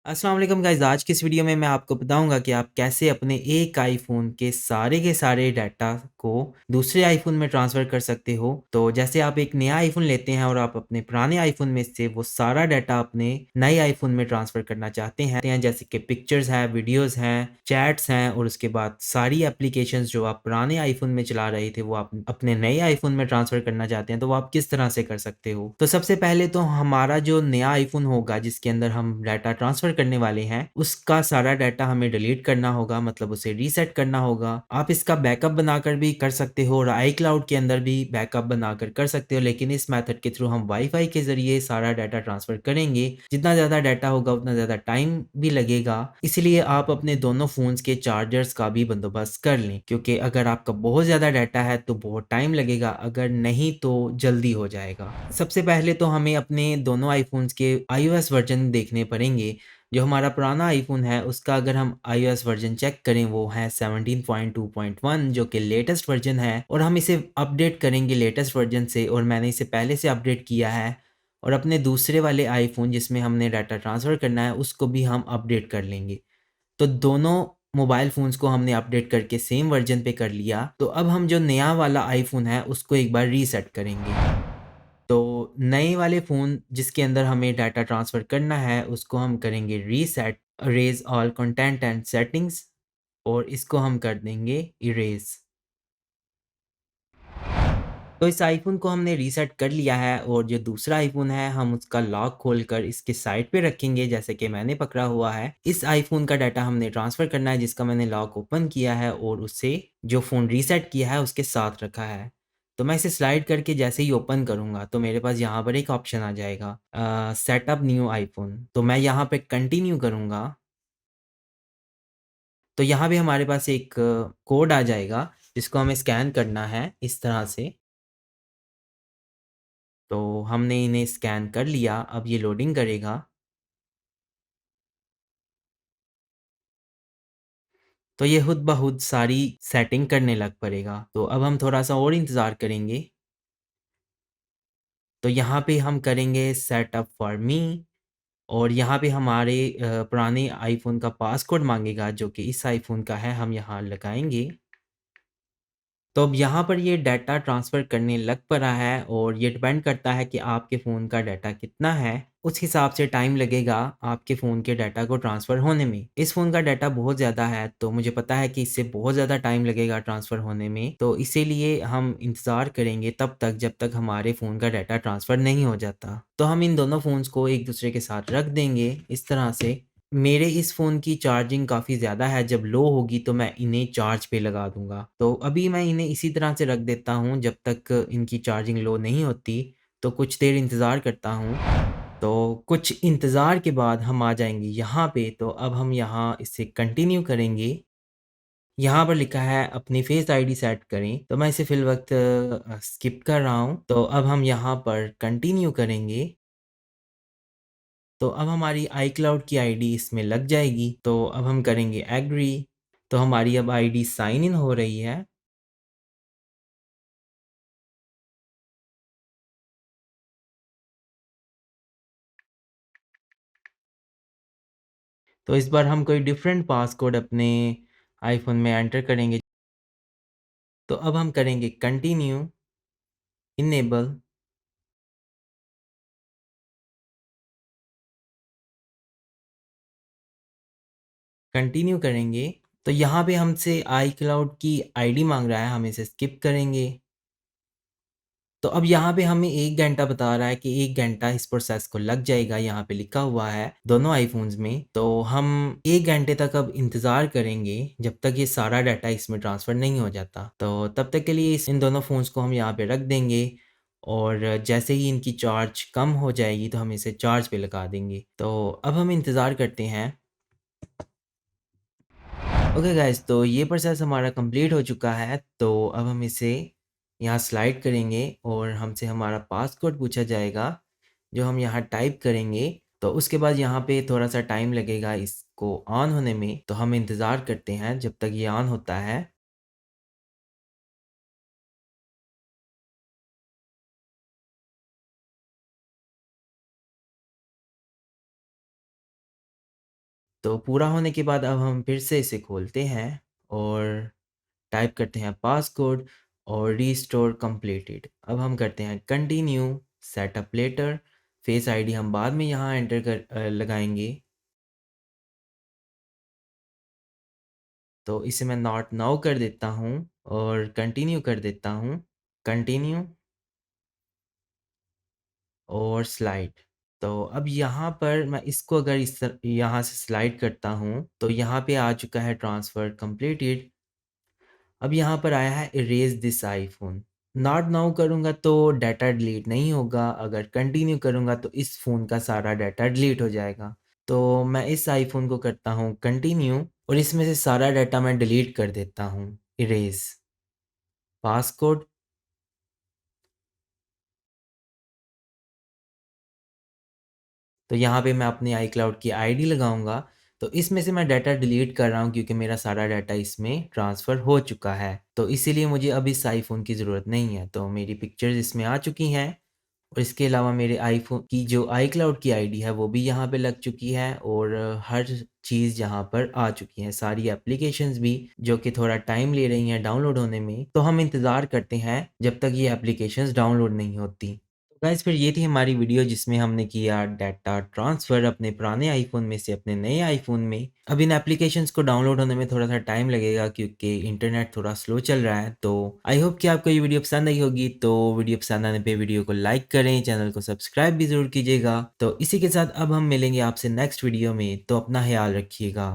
अस्सलाम वालेकुम गाइज़। आज की इस वीडियो में मैं आपको बताऊँगा कि आप कैसे अपने एक आईफ़ोन के सारे डाटा को दूसरे आईफ़ोन में ट्रांसफ़र कर सकते हो। तो जैसे आप एक नया आईफ़ोन लेते हैं और आप अपने पुराने आईफ़ोन में से वो सारा डाटा अपने नए आईफ़ोन में ट्रांसफ़र करना चाहते हैं, जैसे कि पिक्चर्स हैं, वीडियोज़ हैं, चैट्स हैं और उसके बाद सारी एप्लीकेशंस जो आप पुराने आईफ़ोन में चला रहे थे, वो आप अपने नए आईफ़ोन में ट्रांसफ़र करना चाहते हैं, तो वो आप किस तरह से कर सकते हो? तो सबसे पहले तो हमारा जो नया आईफ़ोन होगा जिसके अंदर हम डाटा ट्रांसफ़र करने वाले हैं, उसका सारा डाटा हमें डिलीट करना होगा, मतलब उसे रीसेट करना होगा। आप इसका बैकअप बनाकर भी कर सकते हो और आईक्लाउड के अंदर भी बैकअप बनाकर कर सकते हो, लेकिन इस मेथड के थ्रू हम वाईफ़ाई के ज़रिए सारा डाटा ट्रांसफ़र करेंगे। जितना ज़्यादा डाटा होगा उतना ज़्यादा टाइम भी लगेगा, इसलिए आप अपने दोनों फ़ोन्स के चार्जर्स का भी बंदोबस्त कर लें, क्योंकि अगर आपका बहुत ज़्यादा डाटा है तो बहुत टाइम लगेगा, अगर नहीं तो जल्दी हो जाएगा। सबसे पहले तो हमें अपने दोनों आईफ़ोन्स के iOS वर्ज़न देखने पड़ेंगे। जो हमारा पुराना आईफ़ोन है उसका अगर हम iOS वर्ज़न चेक करें, वो है 17.2.1 जो कि लेटेस्ट वर्ज़न है और हम इसे अपडेट करेंगे लेटेस्ट वर्ज़न से, और मैंने इसे पहले से अपडेट किया है। और अपने दूसरे वाले आईफ़ोन जिसमें हमने डाटा ट्रांसफ़र करना है उसको भी हम अपडेट कर लेंगे। तो दोनों मोबाइल फ़ोन्स को हमने अपडेट करके सेम वर्ज़न पे कर लिया। तो अब हम जो नया वाला आईफ़ोन है उसको एक बार रीसेट करेंगे। तो नए वाले फ़ोन जिसके अंदर हमें डाटा ट्रांसफ़र करना है उसको हम करेंगे reset, erase all content and settings, और इसको हम कर देंगे इरेज़। तो इस आईफ़ोन को हमने रीसेट कर लिया है और जो दूसरा आईफ़ोन है हम उसका लॉक खोलकर इसके साइड पे रखेंगे, जैसे कि मैंने पकड़ा हुआ है। इस आईफ़ोन का डाटा हमने ट्रांसफ़र करना है जिसका मैंने लॉक ओपन किया है और उसे जो फ़ोन रीसेट किया है उसके साथ रखा है। तो मैं इसे स्लाइड करके जैसे ही ओपन करूँगा तो मेरे पास यहाँ पर एक ऑप्शन आ जाएगा, सेट अप न्यू आईफ़ोन। तो मैं यहाँ पे कंटिन्यू करूँगा। तो यहाँ पे हमारे पास एक कोड आ जाएगा जिसको हमें स्कैन करना है इस तरह से। तो हमने इन्हें स्कैन कर लिया, अब ये लोडिंग करेगा। तो ये खुद ब खुद सारी सेटिंग करने लग पड़ेगा। तो अब हम थोड़ा-सा और इंतज़ार करेंगे। तो यहाँ पे हम करेंगे सेट अप फॉर मी, और यहाँ पे हमारे पुराने आईफ़ोन का पासकोड माँगेगा जो कि इस आईफ़ोन का है, हम यहाँ लगाएँगे। तो अब यहाँ पर ये डाटा ट्रांसफ़र करने लग पड़ा है और ये डिपेंड करता है कि आपके फ़ोन का डाटा कितना है, उस हिसाब से टाइम लगेगा आपके फ़ोन के डाटा को ट्रांसफ़र होने में। इस फ़ोन का डाटा बहुत ज़्यादा है तो मुझे पता है कि इससे बहुत ज़्यादा टाइम लगेगा ट्रांसफ़र होने में, तो इसीलिए हम इंतज़ार करेंगे तब तक जब तक हमारे फ़ोन का डाटा ट्रांसफ़र नहीं हो जाता। तो हम इन दोनों फ़ोन्स को एक दूसरे के साथ रख देंगे इस तरह से। मेरे इस फ़ोन की चार्जिंग काफ़ी ज़्यादा है, जब लो होगी तो मैं इन्हें चार्ज पे लगा दूँगा। तो अभी मैं इन्हें इसी तरह से रख देता हूँ जब तक इनकी चार्जिंग लो नहीं होती, तो कुछ देर इंतज़ार करता हूँ। तो कुछ इंतज़ार के बाद हम आ जाएँगे यहाँ पे, तो अब हम यहाँ इसे कंटिन्यू करेंगे। यहाँ पर लिखा है अपनी फ़ेस आईडी सेट करें, तो मैं इसे फ़िलवक़्त स्किप कर रहा हूँ। तो अब हम यहाँ पर कंटिन्यू करेंगे। तो अब हमारी आईक्लाउड की आईडी इसमें लग जाएगी। तो अब हम करेंगे एग्री। तो हमारी अब आईडी साइन इन हो रही है। तो इस बार हम कोई डिफरेंट पासकोड अपने आईफ़ोन में एंटर करेंगे। तो अब हम करेंगे कंटिन्यू, इनेबल, कंटिन्यू करेंगे। तो यहाँ पे हमसे आईक्लाउड की आईडी माँग रहा है, हम इसे स्किप करेंगे। तो अब यहाँ पे हमें 1 घंटा बता रहा है कि 1 घंटा इस प्रोसेस को लग जाएगा, यहाँ पे लिखा हुआ है दोनों आईफ़ोन्स में। तो हम 1 घंटे तक अब इंतज़ार करेंगे जब तक ये सारा डाटा इसमें ट्रांसफ़र नहीं हो जाता। तो तब तक के लिए इस इन दोनों फ़ोन्स को हम यहाँ पे रख देंगे, और जैसे ही इनकी चार्ज कम हो जाएगी तो हम इसे चार्ज पे लगा देंगे। तो अब हम इंतज़ार करते हैं। ओके गाइस, तो ये प्रोसेस हमारा कंप्लीट हो चुका है। तो अब हम इसे यहाँ स्लाइड करेंगे और हमसे हमारा पासकोड पूछा जाएगा जो हम यहाँ टाइप करेंगे। तो उसके बाद यहाँ पे थोड़ा-सा टाइम लगेगा इसको ऑन होने में, तो हम इंतज़ार करते हैं जब तक ये ऑन होता है। तो पूरा होने के बाद अब हम फिर से इसे खोलते हैं और टाइप करते हैं पासकोड और रीस्टोर कंप्लीटेड। अब हम करते हैं continue, setup later, face ID हम बाद में यहाँ एंटर लगाएंगे। तो इसे मैं नॉट नाउ कर देता हूँ और कंटिन्यू कर देता हूँ, कंटिन्यू और स्लाइड। तो अब यहाँ पर मैं इसको अगर यहाँ से स्लाइड करता हूँ तो यहाँ पे आ चुका है ट्रांसफ़र कंप्लीटेड। अब यहाँ पर आया है erase this iPhone. Not now करूँगा तो डाटा डिलीट नहीं होगा, अगर कंटिन्यू करूँगा तो इस फ़ोन का सारा डाटा डिलीट हो जाएगा। तो मैं इस आईफ़ोन को करता हूँ कंटिन्यू और इसमें से सारा डाटा मैं डिलीट कर देता हूँ, इरेज़। पासकोड, तो यहाँ पे मैं अपनी आईक्लाउड की आईडी लगाऊँगा। तो इसमें से मैं डाटा डिलीट कर रहा हूँ क्योंकि मेरा सारा डाटा इसमें ट्रांसफ़र हो चुका है। तो इसीलिए मुझे अब इस आईफ़ोन की ज़रूरत नहीं है। तो मेरी पिक्चर्स इसमें आ चुकी हैं और इसके अलावा मेरे आईफ़ोन की जो आईक्लाउड की आईडी है वो भी यहाँ पे लग चुकी है और हर चीज़ यहाँ पर आ चुकी है। सारी एप्लीकेशंस भी जो कि थोड़ा टाइम ले रही हैं डाउनलोड होने में। तो हम इंतज़ार करते हैं जब तक ये एप्लीकेशंस डाउनलोड नहीं होती। गाइस फिर ये थी हमारी वीडियो जिसमें हमने किया डाटा ट्रांसफ़र अपने पुराने आईफ़ोन में से अपने नए आईफ़ोन में। अब इन एप्लीकेशंस को डाउनलोड होने में थोड़ा-सा टाइम लगेगा क्योंकि इंटरनेट थोड़ा स्लो चल रहा है। तो आई होप कि आपको ये वीडियो पसंद आई होगी। तो वीडियो पसंद आने पे वीडियो को लाइक करें, चैनल को सब्सक्राइब भी ज़रूर कीजिएगा। तो इसी के साथ अब हम मिलेंगे आपसे नेक्स्ट वीडियो में। तो अपना ख़्याल रखिएगा।